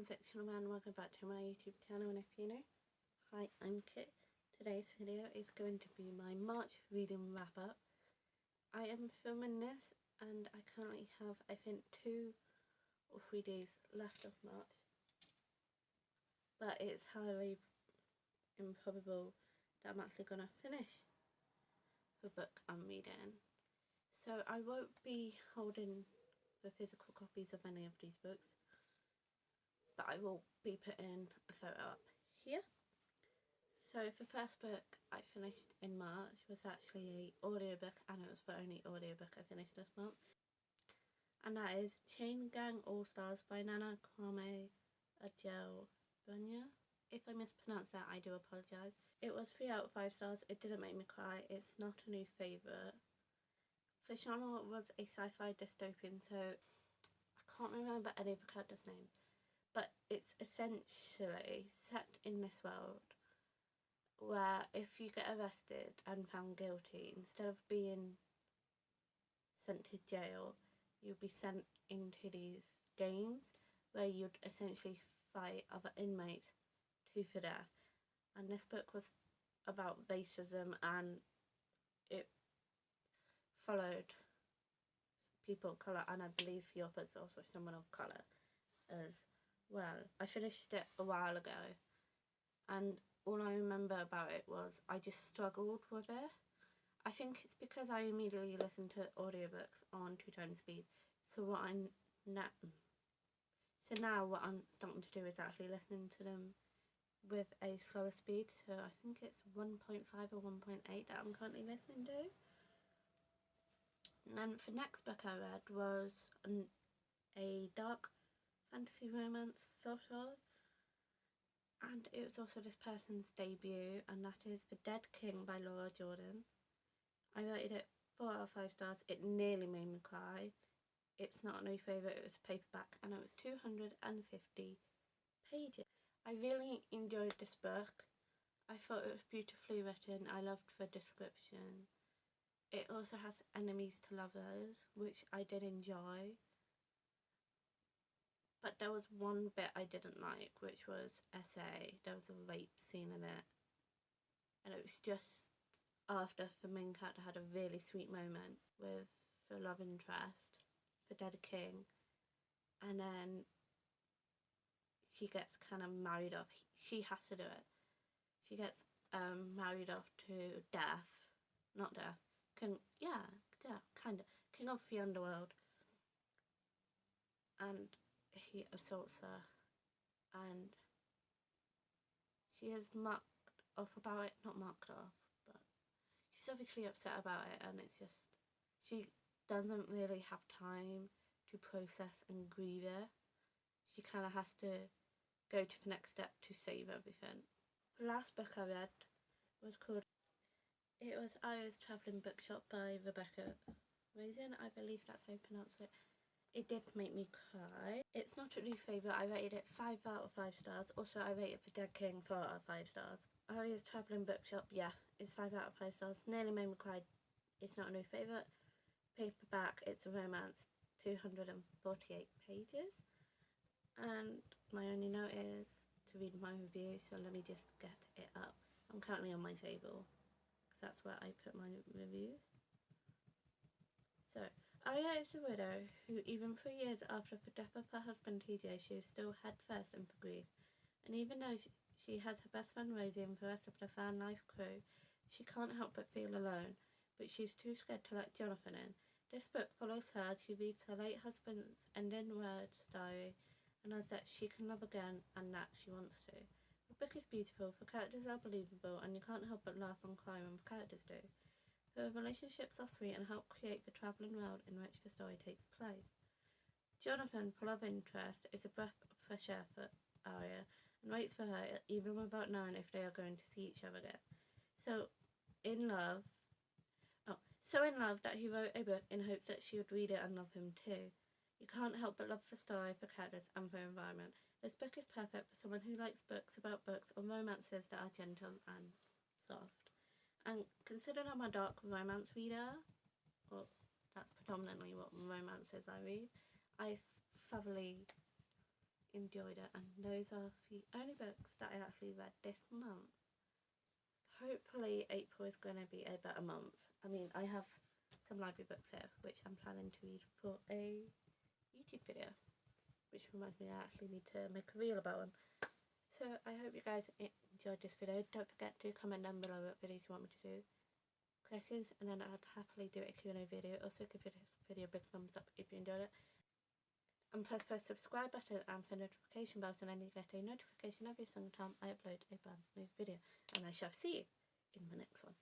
non-fictional man, welcome back to my YouTube channel, and if you're new, hi, I'm Kit. Today's video is going to be my March reading wrap up. I am filming this and I currently have, I think, 2 or 3 days left of March, but it's highly improbable that I'm actually going to finish the book I'm reading. So I won't be holding the physical copies of any of these books, but I will be putting a photo up here. So the first book I finished in March was actually an audiobook, and it was the only audiobook I finished this month. And that is Chain Gang All Stars by Nana Kwame Adjei-Bunya. If I mispronounced that, I do apologise. It was 3 out of 5 stars. It didn't make me cry. It's not a new favourite. The genre was a sci-fi dystopian, so I can't remember any of the characters' names. But it's essentially set in this world where if you get arrested and found guilty, instead of being sent to jail, you'd be sent into these games where you'd essentially fight other inmates to the death. And this book was about racism, and it followed people of colour, and I believe the author is also someone of colour as well. I finished it a while ago, and all I remember about it was I just struggled with it. I think it's because I immediately listened to audiobooks on 2 times speed. So now what I'm starting to do is actually listening to them with a slower speed. So I think it's 1.5 or 1.8 that I'm currently listening to. And then the next book I read was a dark fantasy romance, sort of. And it was also this person's debut, and that is The Dead King by Laura Jordan. I rated it 4 out of 5 stars. It nearly made me cry. It's not a new favourite, it was a paperback, and it was 250 pages. I really enjoyed this book. I thought it was beautifully written. I loved the description. It also has enemies to lovers, which I did enjoy. But there was one bit I didn't like, which was SA. There was a rape scene in it. And it was just after the main character had a really sweet moment with the love interest, the dead king. And then she gets kind of married off. She has to do it. She gets married off to Death. Not Death. King of the Underworld. And he assaults her, and she is marked off about it. Not marked off, but she's obviously upset about it, and it's just she doesn't really have time to process and grieve it. She kind of has to go to the next step to save everything. The last book I read was called Aya's Travelling Bookshop by Rebecca Rosen. I believe that's how you pronounce it. It did make me cry. It's not a new favourite. I rated it 5 out of 5 stars. Also, I rated The Dead King 4 out of 5 stars. Aya's Travelling Bookshop, yeah, it's 5 out of 5 stars. Nearly made me cry. It's not a new favourite. Paperback, it's a romance, 248 pages. And my only note is to read my review, so let me just get it up. I'm currently on my Fable, because that's where I put my reviews. So, Aya is a widow who, even 3 years after the death of her husband TJ, she is still headfirst in for grief. And even though she has her best friend Rosie and the rest of the van life crew, she can't help but feel alone, but she's too scared to let Jonathan in. This book follows her as she reads her late husband's ending words diary and knows that she can love again and that she wants to. The book is beautiful, the characters are believable, and you can't help but laugh and cry when the characters do. The relationships are sweet and help create the travelling world in which the story takes place. Jonathan, for love interest, is a breath of fresh air for Arya and waits for her even without knowing if they are going to see each other again. So in love that he wrote a book in hopes that she would read it and love him too. You can't help but love the story, the characters, and the environment. This book is perfect for someone who likes books about books or romances that are gentle and soft. And considering I'm a dark romance reader, well, that's predominantly what romances I read, I thoroughly enjoyed it, and those are the only books that I actually read this month. Hopefully April is going to be a better month. I mean, I have some library books here which I'm planning to read for a YouTube video, which reminds me I actually need to make a reel about them. So I hope you guys enjoyed this video. Don't forget to comment down below what videos you want me to do, questions, and then I'd happily do a Q&A video. Also give this video a big thumbs up if you enjoyed it, and press the subscribe button and the notification bell so then you get a notification every single time I upload a brand new video, and I shall see you in my next one.